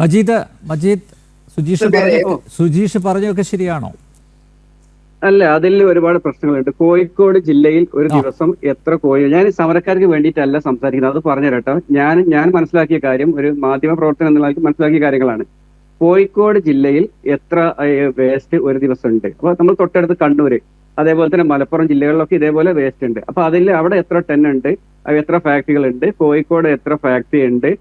മജീദ് മജീദ് സുജീഷ് പറഞ്ഞൊക്കെ ശരിയാണോ? അല്ല, അതിൽ ഒരുപാട് പ്രശ്നങ്ങളുണ്ട്. കോഴിക്കോട് ജില്ലയിൽ ഒരു ദിവസം എത്ര കോഴി, ഞാൻ സമരക്കാർക്ക് വേണ്ടിയിട്ടല്ല സംസാരിക്കുന്നത്, അത് പറഞ്ഞു കേട്ടോ. ഞാൻ മനസ്സിലാക്കിയ കാര്യം, ഒരു മാധ്യമ പ്രവർത്തനം എന്നുള്ള മനസ്സിലാക്കിയ കാര്യങ്ങളാണ്. കോഴിക്കോട് ജില്ലയിൽ എത്ര വേസ്റ്റ് ഒരു ദിവസം ഉണ്ട്? അപ്പൊ നമ്മൾ തൊട്ടടുത്ത് കണ്ണൂര്, അതേപോലെ തന്നെ മലപ്പുറം ജില്ലകളിലൊക്കെ ഇതേപോലെ വേസ്റ്റ് ഉണ്ട്. അപ്പൊ അവിടെ എത്ര ടൺ ഉണ്ട്, എത്ര ഫാക്ടറികൾ ഉണ്ട്, കോഴിക്കോട് എത്ര ഫാക്ടറി ഉണ്ട്,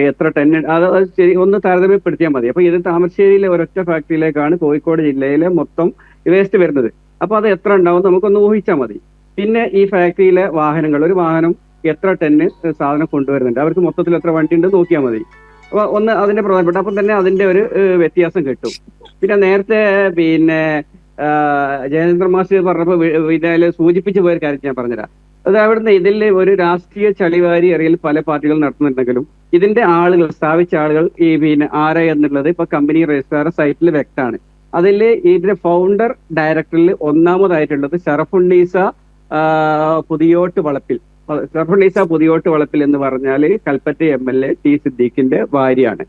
എത്ര ടൺ, അത് ശരി ഒന്ന് താരതമ്യപ്പെടുത്തിയാൽ മതി. അപ്പൊ ഇത് താമരശ്ശേരിയിലെ ഒരൊറ്റ ഫാക്ടറിയിലേക്കാണ് കോഴിക്കോട് ജില്ലയിലെ മൊത്തം വേസ്റ്റ് വരുന്നത്. അപ്പൊ അത് എത്ര ഉണ്ടാവും നമുക്കൊന്ന് ഊഹിച്ചാൽ മതി. പിന്നെ ഈ ഫാക്ടറിയിലെ വാഹനങ്ങൾ, ഒരു വാഹനം എത്ര ടണ്ണ് സാധനം കൊണ്ടുവരുന്നുണ്ട്, അവർക്ക് മൊത്തത്തിൽ എത്ര വണ്ടി ഉണ്ട് നോക്കിയാൽ മതി. അപ്പൊ ഒന്ന് അതിന്റെ പ്രധാനപ്പെട്ട, അപ്പം തന്നെ അതിന്റെ ഒരു വ്യത്യാസം കിട്ടും. പിന്നെ നേരത്തെ ജയേന്ദ്ര മാസ്റ്റർ പറഞ്ഞപ്പോൾ ഇതിൽ സൂചിപ്പിച്ചു പോയൊരു കാര്യം ഞാൻ പറഞ്ഞുതരാം. അത് അവിടുന്ന് ഇതിൽ ഒരു രാഷ്ട്രീയ ചളിവാരി എറിയൽ പല പാർട്ടികൾ നടത്തുന്നുണ്ടെങ്കിലും ഇതിന്റെ ആളുകൾ, സ്ഥാപിച്ച ആളുകൾ ആരാ എന്നുള്ളത് ഇപ്പൊ കമ്പനി രജിസ്ട്രാർ സൈറ്റിൽ വ്യക്തമാണ്. അതിൽ ഇതിന്റെ ഫൗണ്ടർ ഡയറക്ടറിൽ ഒന്നാമതായിട്ടുള്ളത് ഷറഫുന്നീസ പുതിയോട്ട് വളപ്പിൽ എന്ന് പറഞ്ഞാല് കൽപ്പറ്റ MLA ടി സിദ്ദീഖിന്റെ ഭാര്യയാണ്.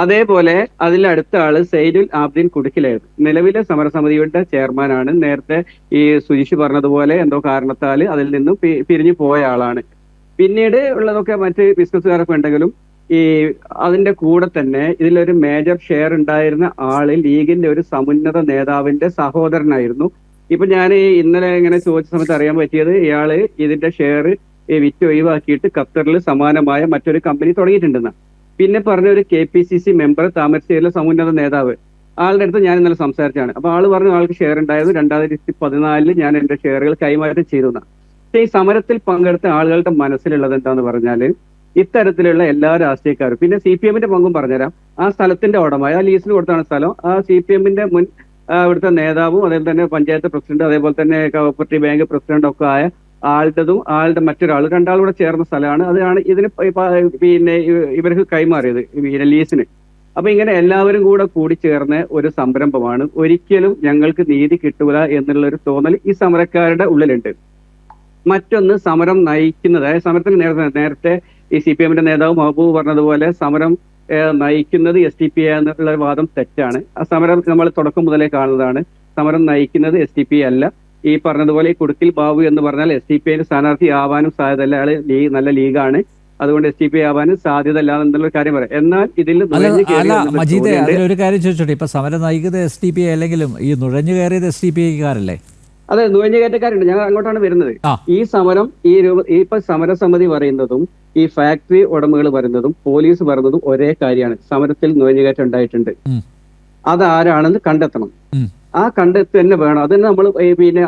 അതേപോലെ അതിലടുത്ത ആള് സൈദുൽ ആബ്ദീൻ കുടുക്കിലായിരുന്നു, നിലവിലെ സമരസമിതിയുടെ ചെയർമാനാണ്. നേരത്തെ ഈ സുജീഷ് പറഞ്ഞതുപോലെ എന്തോ കാരണത്താൽ അതിൽ നിന്നും പിരിഞ്ഞു പോയ ആളാണ്. പിന്നീട് ഉള്ളതൊക്കെ മറ്റ് ബിസിനസ്സുകാരൊക്കെ ഉണ്ടെങ്കിലും അതിന്റെ കൂടെ തന്നെ ഇതിലൊരു മേജർ ഷെയർ ഉണ്ടായിരുന്ന ആള് ലീഗിന്റെ ഒരു സമുന്നത നേതാവിന്റെ സഹോദരനായിരുന്നു. ഇപ്പൊ ഞാൻ ഇന്നലെ ഇങ്ങനെ ചോദിച്ച സമയത്ത് അറിയാൻ പറ്റിയത്, ഇയാള് ഇതിന്റെ ഷെയർ വിറ്റ് ഒഴിവാക്കിയിട്ട് ഖത്തറിൽ സമാനമായ മറ്റൊരു കമ്പനി തുടങ്ങിയിട്ടുണ്ടെന്ന്. പിന്നെ പറഞ്ഞ ഒരു KPCC മെമ്പർ, താമരശ്ശേരിയിലെ സമുന്നത നേതാവ്, ആളുടെ അടുത്ത് ഞാൻ ഇന്നലെ സംസാരിച്ചാണ്. അപ്പൊ ആള് പറഞ്ഞു ആൾക്ക് ഷെയർ ഉണ്ടായിരുന്നു, 2014 ഞാൻ എന്റെ ഷെയറുകൾ കൈമാറ്റം ചെയ്തു. പക്ഷേ ഈ സമരത്തിൽ പങ്കെടുത്ത ആളുകളുടെ മനസ്സിലുള്ളത് എന്താന്ന് പറഞ്ഞാല്, ഇത്തരത്തിലുള്ള എല്ലാ രാഷ്ട്രീയക്കാരും, പിന്നെ CPM-ന്റെ പങ്കും പറഞ്ഞുതരാം. ആ സ്ഥലത്തിന്റെ ഉടമ, ആ ലീസിന് കൊടുത്താണ് സ്ഥലം, ആ CPM-ന്റെ മുൻ ഇവിടുത്തെ നേതാവും അതേപോലെ തന്നെ പഞ്ചായത്ത് പ്രസിഡന്റ്, അതേപോലെ തന്നെ കോപ്പറേറ്റീവ് ബാങ്ക് പ്രസിഡന്റ് ഒക്കെ ആയ ആളുടെ മറ്റൊരാൾ, രണ്ടാളും കൂടെ ചേർന്ന സ്ഥലമാണ്. അതാണ് ഇതിന് ഇവർക്ക് കൈമാറിയത് ലീസിന്. അപ്പൊ ഇങ്ങനെ എല്ലാവരും കൂടി ചേർന്ന ഒരു സംരംഭമാണ്. ഒരിക്കലും ഞങ്ങൾക്ക് നീതി കിട്ടൂല എന്നുള്ള ഒരു തോന്നൽ ഈ സമരക്കാരുടെ ഉള്ളിലുണ്ട്. മറ്റൊന്ന്, സമരം നയിക്കുന്നത്, അതായത് സമരത്തിന് നേരത്തെ ഈ CPM-ന്റെ നേതാവ് മഹബൂബ് പറഞ്ഞതുപോലെ സമരം നയിക്കുന്നത് SDPI എന്നുള്ള വാദം തെറ്റാണ്. ആ സമരം നമ്മൾ തുടക്കം മുതലേ കാണുന്നതാണ്. സമരം നയിക്കുന്നത് SDPI അല്ല. ഈ പറഞ്ഞതുപോലെ ഈ കുടുക്കിൽ ബാബു എന്ന് പറഞ്ഞാൽ SDPI സ്ഥാനാർത്ഥി ആവാനും സാധ്യതയല്ല, ആള് നല്ല ലീഗാണ്, അതുകൊണ്ട് SDPI ആവാനും സാധ്യത അല്ല എന്നുള്ള കാര്യം പറയാം. എന്നാൽ ഇതിൽ മജീദ് ഒരു കാര്യം ചോദിച്ചോട്ടെ, ഇപ്പൊ സമരം നയിക്കുന്നത് SDPI അല്ലെങ്കിലും ഈ നുഴഞ്ഞു കയറിയത് SDPI-കാരല്ലേ? അതെ, നുഴഞ്ഞുകയറ്റക്കാരുണ്ട്, ഞങ്ങൾ അങ്ങോട്ടാണ് വരുന്നത്. ഈ സമരം ഇപ്പൊ സമരസമിതി പറയുന്നതും ഈ ഫാക്ടറി ഉടമകൾ പറയുന്നതും പോലീസ് പറയുന്നതും ഒരേ കാര്യമാണ്. സമരത്തിൽ നുഴഞ്ഞുകയറ്റം ഉണ്ടായിട്ടുണ്ട്, അതാരാണെന്ന് കണ്ടെത്തണം. ആ കണ്ടെത്തി തന്നെ വേണം. അത് തന്നെ നമ്മൾ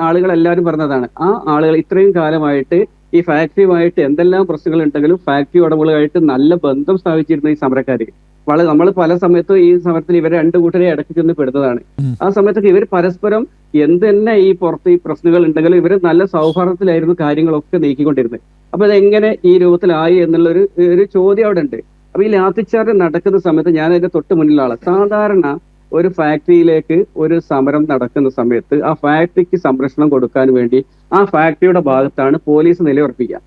ആളുകൾ എല്ലാവരും പറഞ്ഞതാണ്. ആ ആളുകൾ ഇത്രയും കാലമായിട്ട് ഈ ഫാക്ടറിയുമായിട്ട് എന്തെല്ലാം പ്രശ്നങ്ങൾ ഉണ്ടെങ്കിലും ഫാക്ടറി ഉടമകളുമായിട്ട് നല്ല ബന്ധം സ്ഥാപിച്ചിരുന്ന ഈ സമരക്കാര് നമ്മൾ പല സമയത്തും ഈ സമരത്തിൽ ഇവരെ രണ്ടു കൂട്ടരെ ഇടയ്ക്ക് ചെന്ന് പെടുന്നതാണ്. ആ സമയത്തൊക്കെ ഇവർ പരസ്പരം എന്ത് തന്നെ ഈ പുറത്ത് ഈ പ്രശ്നങ്ങൾ ഉണ്ടെങ്കിലും ഇവര് നല്ല സൗഹാർദ്ദത്തിലായിരുന്നു കാര്യങ്ങളൊക്കെ നീക്കിക്കൊണ്ടിരുന്നത്. അപ്പൊ ഇതെങ്ങനെ ഈ രൂപത്തിലായി എന്നുള്ള ഒരു ചോദ്യം അവിടെ ഉണ്ട്. അപ്പൊ ഈ ലാത്തിച്ചാർജ് നടക്കുന്ന സമയത്ത് ഞാൻ അതിന്റെ തൊട്ട് മുന്നിലാണ്. സാധാരണ ഒരു ഫാക്ടറിയിലേക്ക് ഒരു സമരം നടക്കുന്ന സമയത്ത് ആ ഫാക്ടറിക്ക് സംരക്ഷണം കൊടുക്കാൻ വേണ്ടി ആ ഫാക്ടറിയുടെ ഭാഗത്താണ് പോലീസ് നിലയുറപ്പിക്കുക.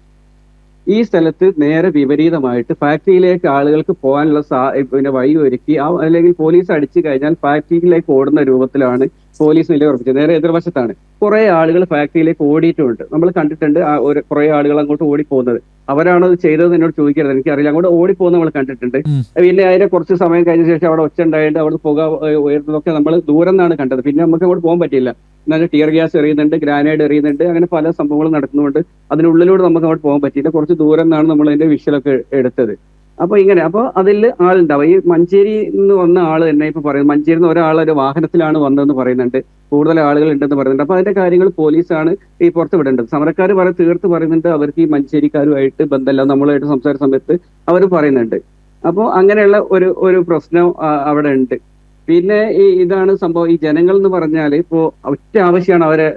ഈ സ്ഥലത്ത് നേരെ വിപരീതമായിട്ട് ഫാക്ടറിയിലേക്ക് ആളുകൾക്ക് പോകാനുള്ള വഴി ഒരുക്കി, അല്ലെങ്കിൽ പോലീസ് അടിച്ചു കഴിഞ്ഞാൽ ഫാക്ടറിയിലേക്ക് ഓടുന്ന രൂപത്തിലാണ് പോലീസ് നിലയുറപ്പിച്ചത്. നേരെ എതിർവശത്താണ്. കുറെ ആളുകൾ ഫാക്ടറിയിലേക്ക് ഓടിയിട്ടുമുണ്ട്, നമ്മൾ കണ്ടിട്ടുണ്ട്. കുറെ ആളുകൾ അങ്ങോട്ട് ഓടിപ്പോകുന്നത്. അവരാണോ അത് ചെയ്തത് എന്നോട് ചോദിക്കരുത്, എനിക്കറിയില്ല. അങ്ങോട്ട് ഓടിപ്പോകുന്ന നമ്മൾ കണ്ടിട്ടുണ്ട്. പിന്നെ അതിനെ കുറച്ച് സമയം കഴിഞ്ഞ ശേഷം അവിടെ ഒച്ച ഉണ്ടായിട്ട് അവിടെ പുക ഉയർന്നതൊക്കെ നമ്മൾ ദൂരം നിന്നാണ് കണ്ടത്. പിന്നെ നമുക്ക് അങ്ങോട്ട് പോകാൻ പറ്റില്ല. എന്നാൽ ടിയർ ഗ്യാസ് എറിയുന്നുണ്ട്, ഗ്രാനൈഡ് എറിയുന്നുണ്ട്, അങ്ങനെ പല സംഭവങ്ങളും നടക്കുന്നുണ്ട്. അതിനുള്ളിലൂടെ നമുക്ക് അങ്ങോട്ട് പോകാൻ പറ്റിയില്ല. കുറച്ച് ദൂരം നിന്നാണ് നമ്മൾ അതിന്റെ വിഷ്വലൊക്കെ എടുത്തത്. അപ്പൊ അതിൽ ആളുണ്ടാവും. ഈ മഞ്ചേരിയിൽ നിന്ന് വന്ന ആള് തന്നെ ഇപ്പൊ പറയുന്നത്, മഞ്ചേരിയിൽ നിന്ന് ഒരാൾ ഒരു വാഹനത്തിലാണ് വന്നതെന്ന് പറയുന്നുണ്ട്, കൂടുതൽ ആളുകൾ ഉണ്ടെന്ന് പറയുന്നുണ്ട്. അപ്പൊ അതിന്റെ കാര്യങ്ങൾ പോലീസാണ് ഈ പുറത്ത് വിടേണ്ടത്. സമരക്കാർ തീർത്ത് പറയുന്നുണ്ട് അവർക്ക് ഈ മഞ്ചേരിക്കാരുമായിട്ട് ബന്ധമില്ല, നമ്മളുമായിട്ട് സംസാരിച്ച സമയത്ത് അവർ പറയുന്നുണ്ട്. അപ്പോൾ അങ്ങനെയുള്ള ഒരു പ്രശ്നം അവിടെ ഉണ്ട്. പിന്നെ ഇതാണ് സംഭവം. ഈ ജനങ്ങൾ എന്ന് പറഞ്ഞാൽ ഇപ്പോ ഒറ്റ ആവശ്യമാണ് അവരെ.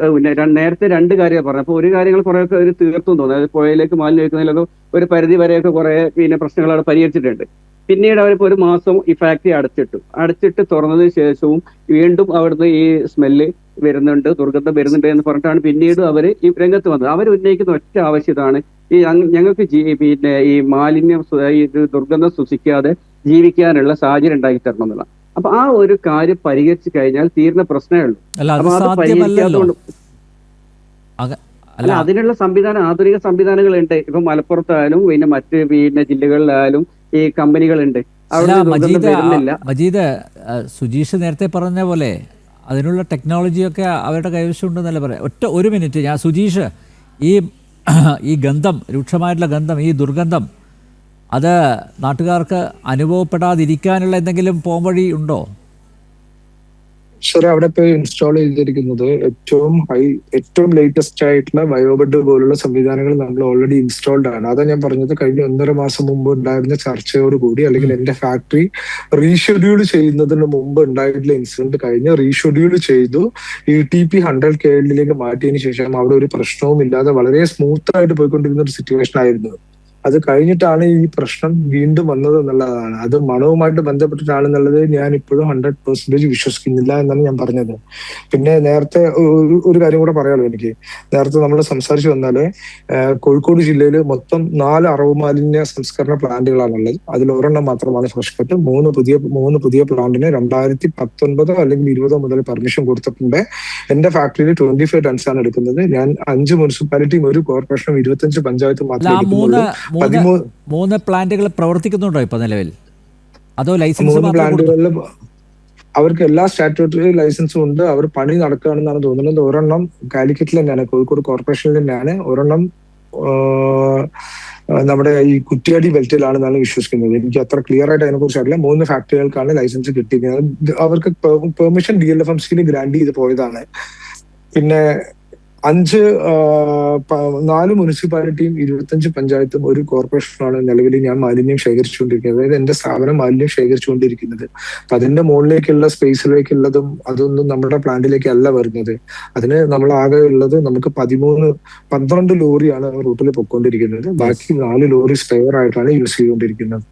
നേരത്തെ രണ്ട് കാര്യം പറഞ്ഞു. അപ്പൊ ഒരു കാര്യങ്ങൾ കുറെയൊക്കെ ഒരു തീർത്തും തോന്നുന്നു. അതായത് പുഴയിലേക്ക് മാലിന്യം ഒഴിക്കുന്നതിലൊക്കെ ഒരു പരിധി വരെയൊക്കെ കുറെ പ്രശ്നങ്ങൾ അവിടെ പരിഹരിച്ചിട്ടുണ്ട്. പിന്നീട് അവരിപ്പോ ഒരു മാസം ഈ ഫാക്ടറി അടച്ചിട്ട് തുറന്നതിന് ശേഷവും വീണ്ടും അവിടുന്ന് ഈ സ്മെല്ല് വരുന്നുണ്ട്, ദുർഗന്ധം വരുന്നുണ്ട് എന്ന് പറഞ്ഞിട്ടാണ് പിന്നീട് അവര് ഈ രംഗത്ത് വന്നത്. അവർ ഉന്നയിക്കുന്ന ഒറ്റ ആവശ്യതാണ് ഞങ്ങൾക്ക് ഈ മാലിന്യം, ഈ ദുർഗന്ധം സൃഷ്ടിക്കാതെ ജീവിക്കാനുള്ള സാഹചര്യം ഉണ്ടാക്കി തരണം എന്നുള്ള. അപ്പൊ ആ ഒരു കാര്യം പരിഹരിച്ചു കഴിഞ്ഞാൽ തീർന്ന പ്രശ്നമേ ഉള്ളൂ. അല്ല അത് അപ്പൊ അത് സാധ്യമല്ലല്ലോ. പരിഹരിക്കാത്തതുകൊണ്ട് അല്ല, അതിനുള്ള ആധുനിക സംവിധാനങ്ങളുണ്ട്. ഇപ്പൊ മലപ്പുറത്തായാലും പിന്നെ മറ്റ് ജില്ലകളിലായാലും ഈ കമ്പനികളുണ്ട്. അല്ല അവിടെ ദുർഗന്ധം വരുന്നില്ല. മജീദ്, സുജീഷ് നേരത്തെ പറഞ്ഞ പോലെ അതിനുള്ള ടെക്നോളജിയൊക്കെ അവരുടെ കൈവശം ഉണ്ടെന്നല്ലേ പറയാം. ഒരു മിനിറ്റ്, ഞാൻ സുജീഷ്, ഈ ഗന്ധം, രൂക്ഷമായിട്ടുള്ള ഗന്ധം, ഈ ദുർഗന്ധം, അത് നാട്ടുകാർക്ക് അനുഭവപ്പെടാതിരിക്കാനുള്ള എന്തെങ്കിലും പോംവഴി ഉണ്ടോ? സർ, അവിടെ ഇപ്പോൾ ഇൻസ്റ്റാൾ ചെയ്തിരിക്കുന്നത് ഏറ്റവും ലേറ്റസ്റ്റ് ആയിട്ടുള്ള ബയോബെഡ് പോലുള്ള സംവിധാനങ്ങൾ നമ്മൾ ഓൾറെഡി ഇൻസ്റ്റാൾഡ് ആണ്. അതാ ഞാൻ പറഞ്ഞത്, കഴിഞ്ഞ 1.5 മാസം മുമ്പ് ഉണ്ടായിരുന്ന ചർച്ചയോട് കൂടി, അല്ലെങ്കിൽ എന്റെ ഫാക്ടറി റീഷെഡ്യൂൾ ചെയ്യുന്നതിന് മുമ്പ് ഉണ്ടായിട്ടുള്ള ഇൻസിഡന്റ് കഴിഞ്ഞ് റീഷെഡ്യൂൾ ചെയ്തു ETP 100 KL മാറ്റിയതിനു ശേഷം അവിടെ ഒരു പ്രശ്നവും ഇല്ലാതെ വളരെ സ്മൂത്ത് ആയിട്ട് പോയിക്കൊണ്ടിരുന്ന ഒരു സിറ്റുവേഷൻ ആയിരുന്നു. അത് കഴിഞ്ഞിട്ടാണ് ഈ പ്രശ്നം വീണ്ടും വന്നത് എന്നുള്ളതാണ്. അത് മണവുമായിട്ട് ബന്ധപ്പെട്ടിട്ടാണെന്നുള്ളത് ഞാൻ ഇപ്പോഴും 100% വിശ്വസിക്കുന്നില്ല എന്നാണ് ഞാൻ പറഞ്ഞത്. പിന്നെ നേരത്തെ ഒരു കാര്യം കൂടെ പറയാമല്ലോ എനിക്ക്. നേരത്തെ നമ്മൾ സംസാരിച്ചു വന്നാല് കോഴിക്കോട് ജില്ലയിൽ മൊത്തം 4 അറവ് മാലിന്യ സംസ്കരണ പ്ലാന്റുകളാണുള്ളത്. അതിൽ ഒരെണ്ണം മാത്രമാണ് ഫ്രഷ് കട്ട്. മൂന്ന് പുതിയ പ്ലാന്റിന് 2019 അല്ലെങ്കിൽ 20 മുതൽ പെർമിഷൻ കൊടുത്തിട്ടുണ്ട്. എന്റെ ഫാക്ടറിയിൽ 25 ടൺസ് ആണ് എടുക്കുന്നത്. ഞാൻ 5 മുനിസിപ്പാലിറ്റിയും ഒരു കോർപ്പറേഷനും 25 പഞ്ചായത്തും മാത്രമേ എടുക്കുന്നുള്ളൂ. 3 പ്ലാന്റുകൾ പ്രവർത്തിക്കുന്നുണ്ടോ ഇപ്പൊ നിലവിൽ? അതോ ലൈസൻസ്? 3 പ്ലാന്റുകളിൽ അവർക്ക് എല്ലാ സ്റ്റാറ്റ്യൂട്ടറി ലൈസൻസും ഉണ്ട്. അവർ പണി നടക്കുകയാണെന്നാണ് തോന്നുന്നത്. ഒരെണ്ണം കാലിക്കറ്റിൽ തന്നെയാണ്, കോഴിക്കോട് കോർപ്പറേഷനിൽ തന്നെയാണ്. ഒരെണ്ണം നമ്മുടെ ഈ കുറ്റ്യാടി ബെൽറ്റിലാണെന്നാണ് വിശ്വസിക്കുന്നത്. എനിക്ക് അത്ര ക്ലിയർ ആയിട്ട് അതിനെ കുറിച്ച് അറിയില്ല. 3 ഫാക്ടറികൾക്കാണ് ലൈസൻസ് കിട്ടിയിരിക്കുന്നത്. അവർക്ക് പെർമിഷൻ DLFMC ഗ്രാന്റ് ചെയ്ത് പോയതാണ്. പിന്നെ 4 മുനിസിപ്പാലിറ്റിയും 25 പഞ്ചായത്തും ഒരു കോർപ്പറേഷനാണ് നിലവിൽ ഞാൻ മാലിന്യം ശേഖരിച്ചുകൊണ്ടിരിക്കുന്നത്. അതായത് എന്റെ സ്ഥാപനം മാലിന്യം ശേഖരിച്ചുകൊണ്ടിരിക്കുന്നത്. അപ്പൊ അതിന്റെ മുകളിലേക്കുള്ള സ്പേസിലേക്കുള്ളതും അതൊന്നും നമ്മുടെ പ്ലാന്റിലേക്ക് അല്ല വരുന്നത്. അതിന് നമ്മൾ ആകെ ഉള്ളത് നമുക്ക് 12 ലോറിയാണ് റൂട്ടിൽ പൊയ്ക്കൊണ്ടിരിക്കുന്നത്. ബാക്കി 4 ലോറി സ്പെയർ ആയിട്ടാണ് യൂസ് ചെയ്തുകൊണ്ടിരിക്കുന്നത്.